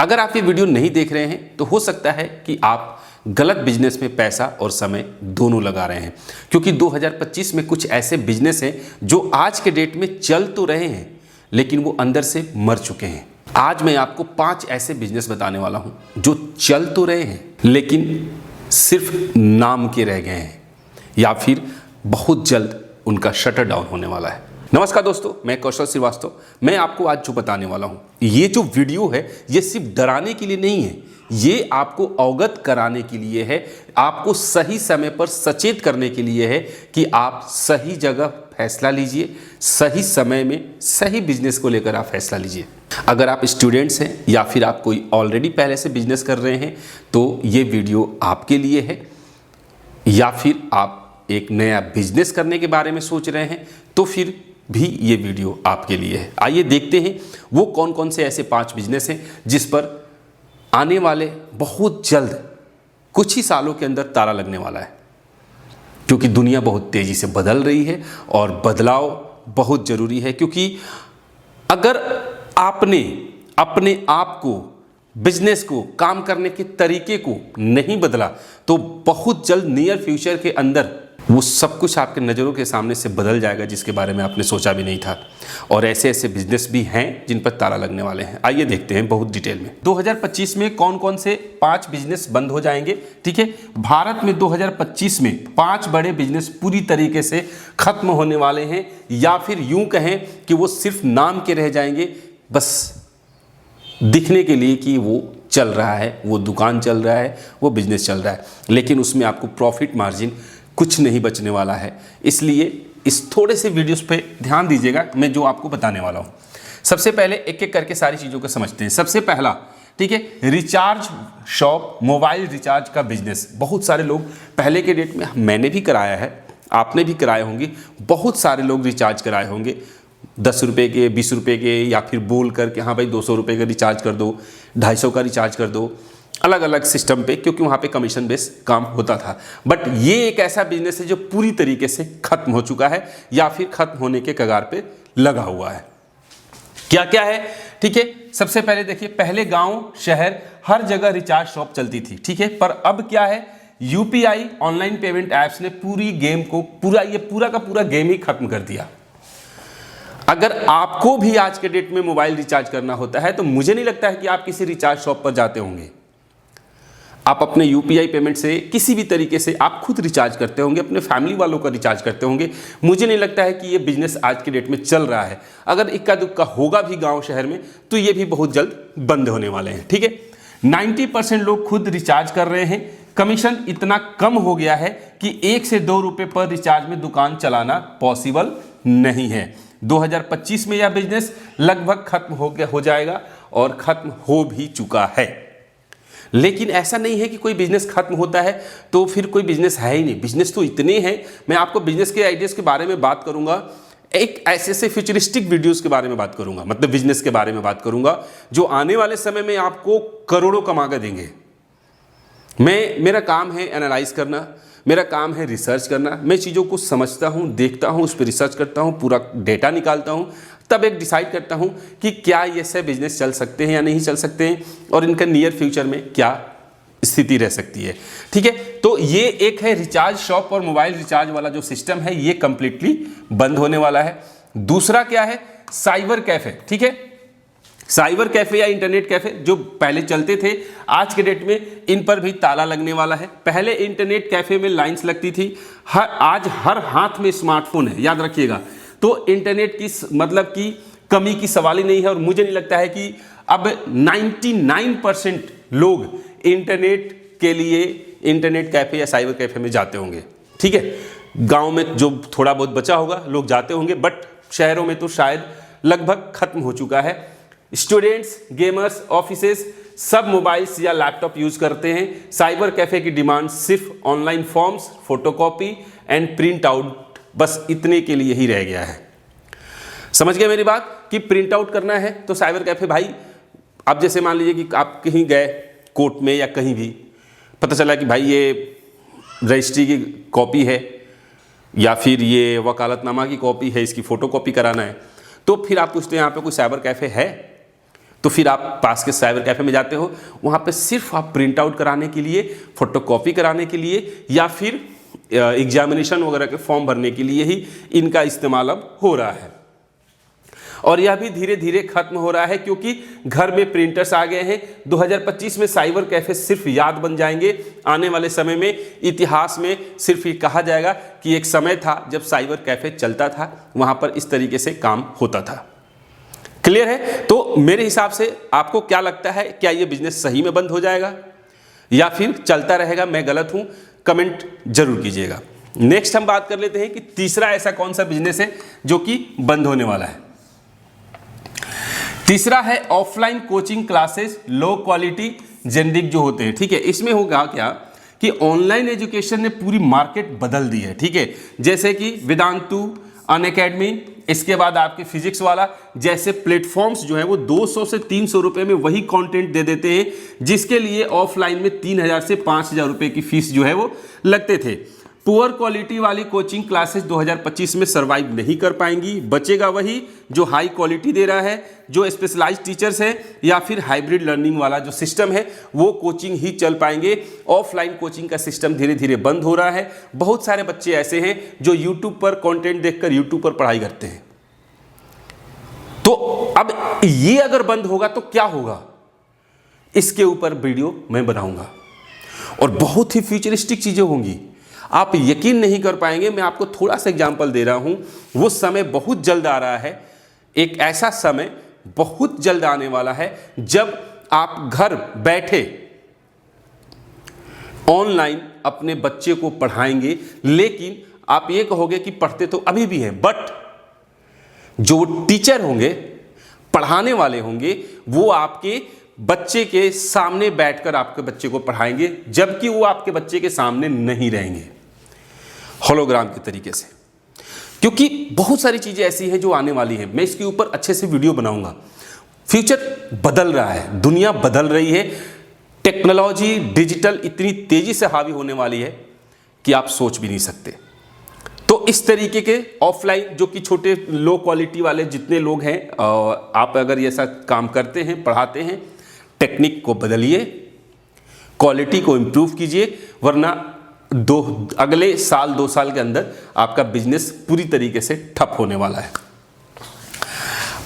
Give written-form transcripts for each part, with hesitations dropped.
अगर आप ये वीडियो नहीं देख रहे हैं तो हो सकता है कि आप गलत बिजनेस में पैसा और समय दोनों लगा रहे हैं, क्योंकि 2025 में कुछ ऐसे बिजनेस हैं जो आज के डेट में चल तो रहे हैं लेकिन वो अंदर से मर चुके हैं। आज मैं आपको 5 ऐसे बिजनेस बताने वाला हूं जो चल तो रहे हैं लेकिन सिर्फ नाम के रह गए हैं या फिर बहुत जल्द उनका शटर डाउन होने वाला है। नमस्कार दोस्तों, मैं कौशल श्रीवास्तव। मैं आपको आज जो बताने वाला हूं, ये जो वीडियो है ये सिर्फ डराने के लिए नहीं है, ये आपको अवगत कराने के लिए है, आपको सही समय पर सचेत करने के लिए है कि आप सही जगह फैसला लीजिए, सही समय में सही बिजनेस को लेकर आप फैसला लीजिए। अगर आप स्टूडेंट्स हैं या फिर आप कोई ऑलरेडी पहले से बिजनेस कर रहे हैं तो ये वीडियो आपके लिए है, या फिर आप एक नया बिजनेस करने के बारे में सोच रहे हैं तो फिर भी ये वीडियो आपके लिए है। आइए देखते हैं वो कौन कौन से ऐसे 5 बिजनेस हैं जिस पर आने वाले बहुत जल्द कुछ ही सालों के अंदर ताला लगने वाला है, क्योंकि दुनिया बहुत तेजी से बदल रही है और बदलाव बहुत ज़रूरी है। क्योंकि अगर आपने अपने आप को, बिजनेस को, काम करने के तरीके को नहीं बदला तो बहुत जल्द नियर फ्यूचर के अंदर वो सब कुछ आपके नज़रों के सामने से बदल जाएगा जिसके बारे में आपने सोचा भी नहीं था। और ऐसे ऐसे बिजनेस भी हैं जिन पर ताला लगने वाले हैं। आइए देखते हैं बहुत डिटेल में 2025 में कौन कौन से 5 बिजनेस बंद हो जाएंगे। ठीक है, भारत में 2025 में 5 बड़े बिजनेस पूरी तरीके से खत्म होने वाले हैं, या फिर यूं कहें कि वो सिर्फ नाम के रह जाएंगे, बस दिखने के लिए कि वो चल रहा है, वो दुकान चल रहा है, वो बिजनेस चल रहा है, लेकिन उसमें आपको प्रॉफिट मार्जिन कुछ नहीं बचने वाला है। इसलिए इस थोड़े से वीडियोस पे ध्यान दीजिएगा, मैं जो आपको बताने वाला हूँ। सबसे पहले एक एक करके सारी चीज़ों को समझते हैं। सबसे पहला, ठीक है, रिचार्ज शॉप, मोबाइल रिचार्ज का बिजनेस। बहुत सारे लोग पहले के डेट में, मैंने भी कराया है, आपने भी कराए होंगे, बहुत सारे लोग रिचार्ज कराए होंगे 10 रुपये के, 20 रुपये के, या फिर बोल करके हाँ भाई 200 रुपये का रिचार्ज कर दो, 250 का रिचार्ज कर दो, अलग अलग सिस्टम पे, क्योंकि वहाँ पे कमीशन बेस काम होता था। बट ये एक ऐसा बिजनेस है जो पूरी तरीके से खत्म हो चुका है या फिर खत्म होने के कगार पे लगा हुआ है। क्या क्या है? ठीक है, सबसे पहले देखिए, पहले गांव शहर हर जगह रिचार्ज शॉप चलती थी, ठीक है, पर अब क्या है, यूपीआई ऑनलाइन पेमेंट ऐप्स ने पूरी गेम को, पूरा का पूरा गेम ही खत्म कर दिया। अगर आपको भी आज के डेट में मोबाइल रिचार्ज करना होता है तो मुझे नहीं लगता है कि आप किसी रिचार्ज शॉप पर जाते होंगे। आप अपने यूपीआई पेमेंट से किसी भी तरीके से आप खुद रिचार्ज करते होंगे, अपने फैमिली वालों का रिचार्ज करते होंगे। मुझे नहीं लगता है कि ये बिजनेस आज के डेट में चल रहा है। अगर इक्का दुक्का होगा भी गांव शहर में तो ये भी बहुत जल्द बंद होने वाले हैं। ठीक है, 90% लोग खुद रिचार्ज कर रहे हैं। कमीशन इतना कम हो गया है कि 1 से 2 रुपये पर रिचार्ज में दुकान चलाना पॉसिबल नहीं है। 2025 में यह बिजनेस लगभग खत्म हो जाएगा और खत्म हो भी चुका है। लेकिन ऐसा नहीं है कि कोई बिजनेस खत्म होता है तो फिर कोई बिजनेस है ही नहीं। बिजनेस तो इतने हैं। मैं आपको बिजनेस के आइडियाज़ के बारे में बात करूंगा, एक ऐसे फ्यूचरिस्टिक वीडियोस के बारे में बात करूंगा, मतलब बिजनेस के बारे में बात करूंगा जो आने वाले समय में आपको करोड़ों कमा कर देंगे। मेरा काम है एनालाइज करना, मेरा काम है रिसर्च करना। मैं चीज़ों को समझता हूँ, देखता हूँ, उस पर रिसर्च करता हूँ, पूरा डेटा निकालता हूँ, तब एक डिसाइड करता हूँ कि क्या ये सब बिजनेस चल सकते हैं या नहीं चल सकते हैं और इनका नियर फ्यूचर में क्या स्थिति रह सकती है। ठीक है, तो ये एक है रिचार्ज शॉप और मोबाइल रिचार्ज वाला जो सिस्टम है ये कंप्लीटली बंद होने वाला है। दूसरा क्या है, साइबर कैफे। ठीक है, साइबर कैफे या इंटरनेट कैफे जो पहले चलते थे, आज के डेट में इन पर भी ताला लगने वाला है। पहले इंटरनेट कैफे में लाइंस लगती थी, आज हर हाथ में स्मार्टफोन है, याद रखिएगा। तो इंटरनेट की मतलब की कमी की सवाल ही नहीं है। और मुझे नहीं लगता है कि अब 99% लोग इंटरनेट के लिए इंटरनेट कैफे या साइबर कैफे में जाते होंगे। ठीक है, गांव में जो थोड़ा बहुत बचा होगा लोग जाते होंगे, बट शहरों में तो शायद लगभग खत्म हो चुका है। स्टूडेंट्स, गेमर्स, ऑफिसेस सब मोबाइल्स या लैपटॉप यूज करते हैं। साइबर कैफे की डिमांड सिर्फ online forms, photocopy and print out, बस इतने के लिए ही रह गया है। समझ गए मेरी बात कि प्रिंट आउट करना है तो साइबर कैफे, भाई अब जैसे मान लीजिए कि आप कहीं गए कोर्ट में या कहीं भी, पता चला कि भाई ये रजिस्ट्री की कॉपी है या फिर ये वकालतनामा की कॉपी है, इसकी फ़ोटोकॉपी कराना है, तो फिर आप पूछते हैं यहाँ पे कोई साइबर कैफ़े है? तो फिर आप पास के साइबर कैफ़े में जाते हो, वहाँ पे सिर्फ आप प्रिंट आउट कराने के लिए, फोटोकॉपी कराने के लिए या फिर एग्जामिनेशन वगैरह के फॉर्म भरने के लिए ही इनका इस्तेमाल अब हो रहा है। और यह भी धीरे धीरे खत्म हो रहा है क्योंकि घर में प्रिंटर्स आ गए हैं। 2025 में साइबर कैफ़े सिर्फ याद बन जाएंगे। आने वाले समय में इतिहास में सिर्फ ये कहा जाएगा कि एक समय था जब साइबर कैफ़े चलता था, वहाँ पर इस तरीके से काम होता था। क्लियर है? तो मेरे हिसाब से आपको क्या लगता है, क्या ये बिजनेस सही में बंद हो जाएगा या फिर चलता रहेगा? मैं गलत हूँ, कमेंट जरूर कीजिएगा। नेक्स्ट हम बात कर लेते हैं कि तीसरा ऐसा कौन सा बिजनेस है जो कि बंद होने वाला है। तीसरा है offline coaching classes, low quality generic जो होते हैं। ठीक है, इसमें होगा क्या कि ऑनलाइन एजुकेशन ने पूरी मार्केट बदल दी है। ठीक है, जैसे कि वेदांतु, अनअकैडमी, इसके बाद आपके फिजिक्स वाला जैसे प्लेटफॉर्म्स जो है वो 200 से 300 रुपए में वही कंटेंट दे देते हैं जिसके लिए ऑफलाइन में 3000 से 5000 रुपए की फीस जो है वो लगते थे। पुअर क्वालिटी वाली कोचिंग क्लासेस 2025 में सर्वाइव नहीं कर पाएंगी। बचेगा वही जो हाई क्वालिटी दे रहा है, जो स्पेशलाइज्ड टीचर्स है या फिर हाइब्रिड लर्निंग वाला जो सिस्टम है वो कोचिंग ही चल पाएंगे। ऑफलाइन कोचिंग का सिस्टम धीरे धीरे बंद हो रहा है। बहुत सारे बच्चे ऐसे हैं जो यूट्यूब पर कंटेंट देखकर यूट्यूब पर पढ़ाई करते हैं। तो अब ये अगर बंद होगा तो क्या होगा, इसके ऊपर वीडियो मैं बनाऊंगा और बहुत ही फ्यूचरिस्टिक चीजें होंगी, आप यकीन नहीं कर पाएंगे। मैं आपको थोड़ा सा एग्जांपल दे रहा हूं, वो समय बहुत जल्द आ रहा है। एक ऐसा समय बहुत जल्द आने वाला है जब आप घर बैठे ऑनलाइन अपने बच्चे को पढ़ाएंगे, लेकिन आप ये कहोगे कि पढ़ते तो अभी भी हैं, बट जो टीचर होंगे, पढ़ाने वाले होंगे, वो आपके बच्चे के सामने बैठकर आपके बच्चे को पढ़ाएंगे, जबकि वो आपके बच्चे के सामने नहीं रहेंगे, होलोग्राम के तरीके से। क्योंकि बहुत सारी चीज़ें ऐसी हैं जो आने वाली हैं, मैं इसके ऊपर अच्छे से वीडियो बनाऊंगा। फ्यूचर बदल रहा है, दुनिया बदल रही है, टेक्नोलॉजी डिजिटल इतनी तेजी से हावी होने वाली है कि आप सोच भी नहीं सकते। तो इस तरीके के ऑफलाइन जो कि छोटे लो क्वालिटी वाले जितने लोग हैं, आप अगर ये ऐसा काम करते हैं, पढ़ाते हैं, टेक्निक को बदलिए, क्वालिटी को इम्प्रूव कीजिए, वरना अगले साल 2 साल के अंदर आपका बिजनेस पूरी तरीके से ठप होने वाला है।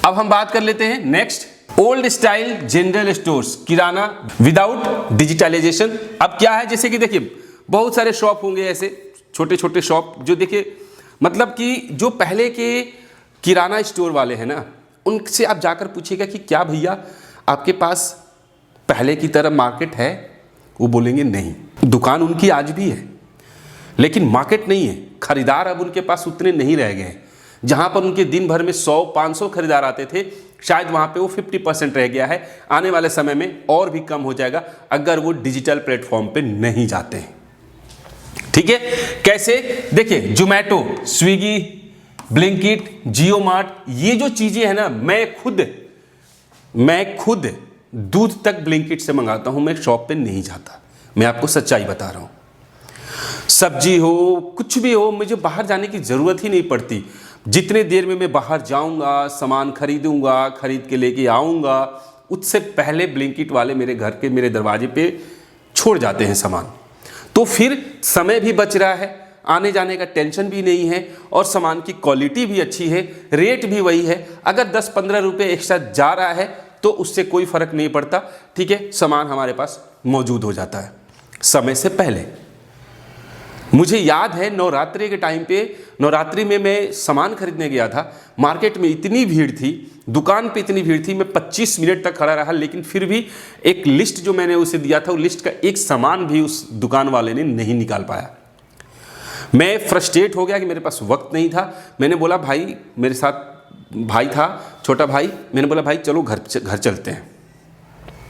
अब हम बात कर लेते हैं next, old style general stores, kirana without digitalisation. अब क्या है, जैसे कि देखिए बहुत सारे शॉप होंगे ऐसे छोटे छोटे शॉप जो देखिए, मतलब कि जो पहले के किराना स्टोर वाले हैं ना, उनसे आप जाकर पूछिएगा कि क्या भैया आपके पास पहले की तरह मार्केट है? वो बोलेंगे नहीं। दुकान उनकी आज भी है लेकिन मार्केट नहीं है, खरीदार अब उनके पास उतने नहीं रह गए। जहाँ पर उनके दिन भर में 100-500 खरीदार आते थे, शायद वहाँ पे वो 50% रह गया है। आने वाले समय में और भी कम हो जाएगा अगर वो डिजिटल प्लेटफॉर्म पे नहीं जाते हैं। ठीक है, कैसे? देखिए जोमेटो, स्विगी, ब्लिंकिट, जियो मार्ट, ये जो चीज़ें हैं ना, मैं खुद दूध तक ब्लिंकिट से मंगाता हूँ, मैं शॉप पे नहीं जाता, मैं आपको सच्चाई बता रहा हूँ। सब्जी हो, कुछ भी हो, मुझे बाहर जाने की ज़रूरत ही नहीं पड़ती। जितने देर में मैं बाहर जाऊँगा, सामान खरीदूँगा, खरीद के लेके आऊँगा, उससे पहले ब्लिंकिट वाले मेरे घर के मेरे दरवाजे पे छोड़ जाते हैं सामान। तो फिर समय भी बच रहा है, आने जाने का टेंशन भी नहीं है और सामान की क्वालिटी भी अच्छी है, रेट भी वही है। अगर 10-15 रुपये एक्स्ट्रा जा रहा है तो उससे कोई फ़र्क नहीं पड़ता। ठीक है, सामान हमारे पास मौजूद हो जाता है समय से पहले। मुझे याद है नवरात्रि के टाइम पे, नवरात्रि में मैं सामान खरीदने गया था, मार्केट में इतनी भीड़ थी, दुकान पे इतनी भीड़ थी, मैं 25 मिनट तक खड़ा रहा, लेकिन फिर भी एक लिस्ट जो मैंने उसे दिया था, उस लिस्ट का एक सामान भी उस दुकान वाले ने नहीं निकाल पाया। मैं फ्रस्ट्रेट हो गया कि मेरे पास वक्त नहीं था। मैंने बोला भाई, मेरे साथ भाई था, छोटा भाई, मैंने बोला भाई चलो घर चलते हैं।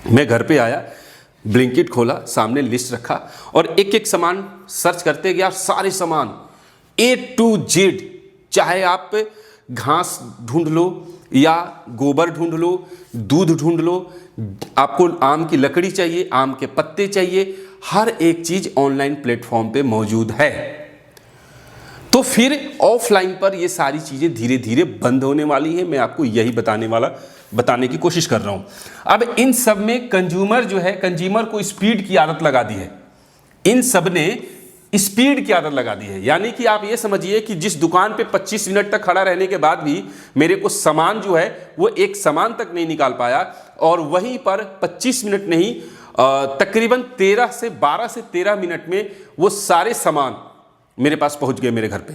मैं घर पे आया, ब्लिंकिट खोला, सामने लिस्ट रखा और एक एक सामान सर्च करते गया। सारे सामान A to Z, चाहे आप घास ढूंढ लो या गोबर ढूंढ लो, दूध ढूंढ लो, आपको आम की लकड़ी चाहिए, आम के पत्ते चाहिए, हर एक चीज़ ऑनलाइन प्लेटफॉर्म पे मौजूद है। तो फिर ऑफलाइन पर ये सारी चीज़ें धीरे धीरे बंद होने वाली हैं। मैं आपको यही बताने वाला बताने की कोशिश कर रहा हूं। अब इन सब में कंज्यूमर जो है, कंज्यूमर को स्पीड की आदत लगा दी है, इन सब ने स्पीड की आदत लगा दी है। यानी कि आप ये समझिए कि जिस दुकान पे 25 मिनट तक खड़ा रहने के बाद भी मेरे को सामान जो है वो एक सामान तक नहीं निकाल पाया, और वहीं पर 25 मिनट नहीं तकरीबन 12 से 13 मिनट में वो सारे सामान मेरे पास पहुंच गए मेरे घर पे।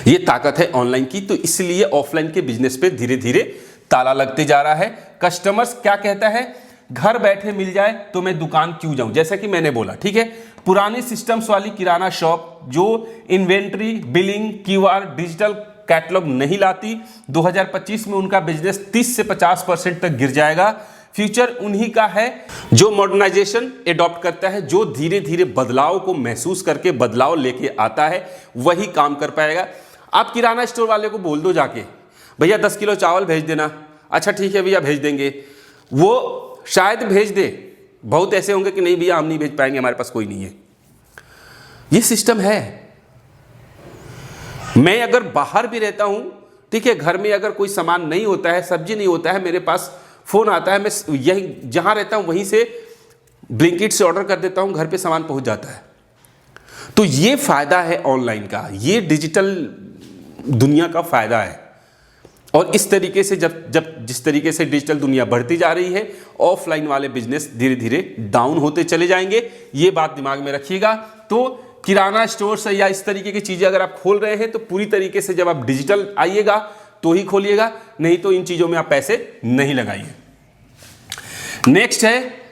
ये ताकत है ऑनलाइन की। तो इसलिए ऑफलाइन के बिजनेस पे धीरे धीरे ताला लगते जा रहा है। कस्टमर्स क्या कहता है, घर बैठे मिल जाए तो मैं दुकान क्यों जाऊं। जैसा कि मैंने बोला, ठीक है, पुरानी सिस्टम्स वाली किराना शॉप जो inventory, billing, QR, digital catalogue नहीं लाती, 2025 में उनका बिजनेस 30 से 50% तक गिर जाएगा। फ्यूचर उन्हीं का है जो मॉडर्नाइजेशन एडॉप्ट करता है, जो धीरे धीरे बदलाव को महसूस करके बदलाव लेके आता है, वही काम कर पाएगा। आप किराना स्टोर वाले को बोल दो जाके, भैया 10 किलो चावल भेज देना, अच्छा ठीक है भैया भेज देंगे, वो शायद भेज दे। बहुत ऐसे होंगे कि नहीं भैया हम नहीं भेज पाएंगे, हमारे पास कोई नहीं है। ये सिस्टम है। मैं अगर बाहर भी रहता हूं, ठीक है, घर में अगर कोई सामान नहीं होता है, सब्जी नहीं होता है, मेरे पास फोन आता है, मैं यही जहां रहता हूं वहीं से ब्लिंकिट से ऑर्डर कर देता हूं, घर पे सामान पहुंच जाता है। तो ये फायदा है ऑनलाइन का, ये डिजिटल दुनिया का फायदा है। और इस तरीके से जिस तरीके से डिजिटल दुनिया बढ़ती जा रही है, ऑफलाइन वाले बिजनेस धीरे धीरे डाउन होते चले जाएंगे। ये बात दिमाग में रखिएगा। तो किराना स्टोर से या इस तरीके की चीजें अगर आप खोल रहे हैं तो पूरी तरीके से जब आप डिजिटल आइएगा तो ही खोलिएगा, नहीं तो इन चीजों में आप पैसे नहीं लगाइए। नेक्स्ट है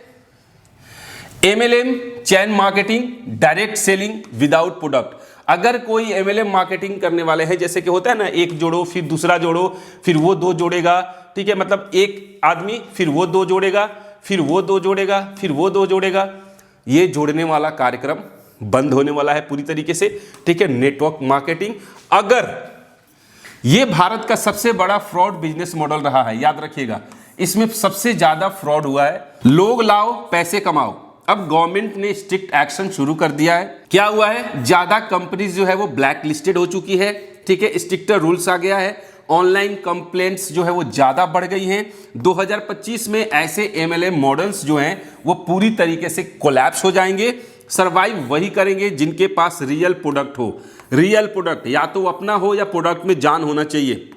MLM, chain marketing, direct selling without product. अगर कोई MLM मार्केटिंग करने वाले हैं, जैसे कि होता है ना, एक जोड़ो फिर दूसरा जोड़ो फिर वो 2 जोड़ेगा, ठीक है, मतलब एक आदमी फिर वो 2 जोड़ेगा फिर वो 2 जोड़ेगा फिर वो 2 जोड़ेगा, ये जोड़ने वाला कार्यक्रम बंद होने वाला है पूरी तरीके से, ठीक है। नेटवर्क मार्केटिंग, अगर ये भारत का सबसे बड़ा फ्रॉड बिजनेस मॉडल रहा है, याद रखिएगा, इसमें सबसे ज्यादा फ्रॉड हुआ है। लोग लाओ पैसे कमाओ। अब गवर्नमेंट ने स्ट्रिक्ट एक्शन शुरू कर दिया है। क्या हुआ है, ज्यादा कंपनीज जो है वो ब्लैक लिस्टेड हो चुकी है, ठीक है, स्ट्रिक्टर रूल्स आ गया है। ऑनलाइन कंप्लेंट्स जो है वो ज्यादा बढ़ गई हैं। 2025 में ऐसे MLM मॉडल्स जो हैं वो पूरी तरीके से कोलैप्स हो जाएंगे। सर्वाइव वही करेंगे जिनके पास रियल प्रोडक्ट हो। रियल प्रोडक्ट या तो अपना हो या प्रोडक्ट में जान होना चाहिए,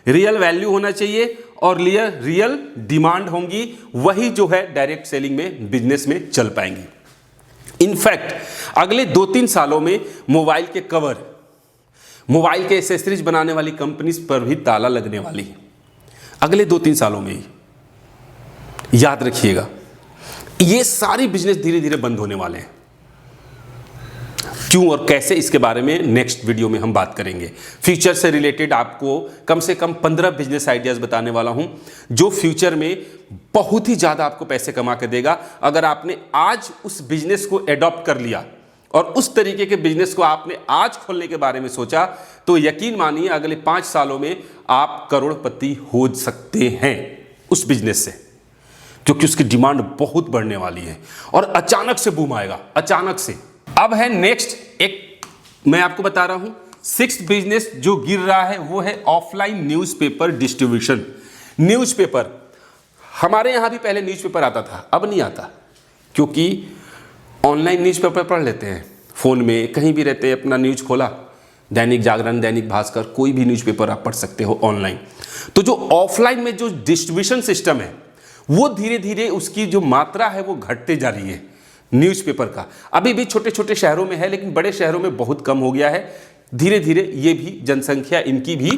रियल वैल्यू होना चाहिए और रियल डिमांड होंगी, वही जो है डायरेक्ट सेलिंग में, बिजनेस में चल पाएंगी। इनफैक्ट अगले 2-3 सालों में मोबाइल के कवर, मोबाइल के एसेसरीज बनाने वाली कंपनीज पर भी ताला लगने वाली है अगले 2-3 सालों में ही। याद रखिएगा, ये सारी बिजनेस धीरे धीरे बंद होने वाले हैं। क्यों और कैसे, इसके बारे में नेक्स्ट वीडियो में हम बात करेंगे। फ्यूचर से रिलेटेड आपको कम से कम 15 बिजनेस आइडियाज बताने वाला हूं, जो फ्यूचर में बहुत ही ज्यादा आपको पैसे कमा के देगा। अगर आपने आज उस बिजनेस को एडॉप्ट कर लिया और उस तरीके के बिजनेस को आपने आज खोलने के बारे में सोचा, तो यकीन मानिए अगले 5 सालों में आप करोड़पति हो सकते हैं उस बिजनेस से, क्योंकि उसकी डिमांड बहुत बढ़ने वाली है और अचानक से बूम आएगा, अचानक से। अब है नेक्स्ट, एक मैं आपको बता रहा हूं 6th बिजनेस जो गिर रहा है वो है ऑफलाइन न्यूज़पेपर डिस्ट्रीब्यूशन। न्यूज़पेपर, हमारे यहां भी पहले न्यूज़पेपर आता था, अब नहीं आता, क्योंकि ऑनलाइन न्यूज़पेपर पढ़ लेते हैं फोन में, कहीं भी रहते हैं, अपना न्यूज़ खोला, दैनिक जागरण, दैनिक भास्कर, कोई भी न्यूज़पेपर आप पढ़ सकते हो ऑनलाइन। तो जो ऑफलाइन में जो डिस्ट्रीब्यूशन सिस्टम है वो धीरे धीरे उसकी जो मात्रा है वो घटते जा रही है न्यूज़पेपर का। अभी भी छोटे छोटे शहरों में है, लेकिन बड़े शहरों में बहुत कम हो गया है। धीरे धीरे ये भी जनसंख्या इनकी भी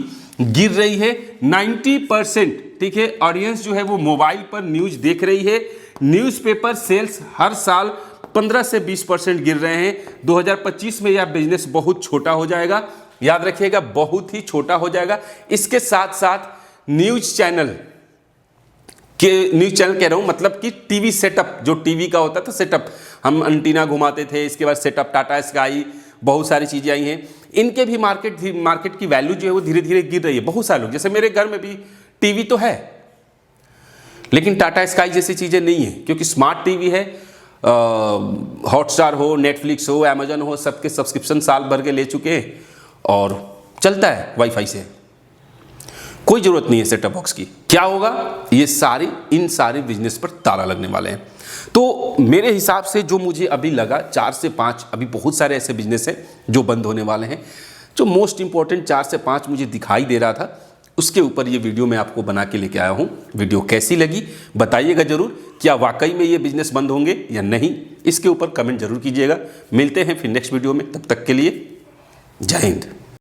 गिर रही है। 90%, ठीक है, ऑडियंस जो है वो मोबाइल पर न्यूज़ देख रही है। न्यूज़पेपर सेल्स हर साल 15 से 20% गिर रहे हैं। 2025 में यह बिजनेस बहुत छोटा हो जाएगा, याद रखिएगा, बहुत ही छोटा हो जाएगा। इसके साथ साथ न्यूज़ चैनल कह रहा हूं, मतलब कि टीवी सेटअप, जो टीवी का होता था सेटअप, हम एंटीना घुमाते थे, इसके बाद सेटअप, टाटा स्काई, बहुत सारी चीज़ें आई हैं, इनके भी मार्केट की वैल्यू जो है वो धीरे धीरे गिर रही है। बहुत सारे लोग, जैसे मेरे घर में भी टीवी तो है, लेकिन टाटा स्काई जैसी चीज़ें नहीं है, क्योंकि स्मार्ट टीवी है, हॉटस्टार हो, नेटफ्लिक्स हो, अमेजन हो, सबके सब्सक्रिप्शन साल भर के ले चुके हैं और चलता है वाईफाई से। कोई ज़रूरत नहीं है सेटअप बॉक्स की। क्या होगा, ये इन सारे बिजनेस पर ताला लगने वाले हैं। तो मेरे हिसाब से जो मुझे अभी लगा 4 से 5, अभी बहुत सारे ऐसे बिजनेस हैं जो बंद होने वाले हैं। जो मोस्ट इंपॉर्टेंट 4 से 5 मुझे दिखाई दे रहा था, उसके ऊपर ये वीडियो मैं आपको बना के लेके आया हूँ। वीडियो कैसी लगी बताइएगा ज़रूर। क्या वाकई में ये बिजनेस बंद होंगे या नहीं, इसके ऊपर कमेंट जरूर कीजिएगा। मिलते हैं फिर नेक्स्ट वीडियो में, तब तक के लिए जय हिंद।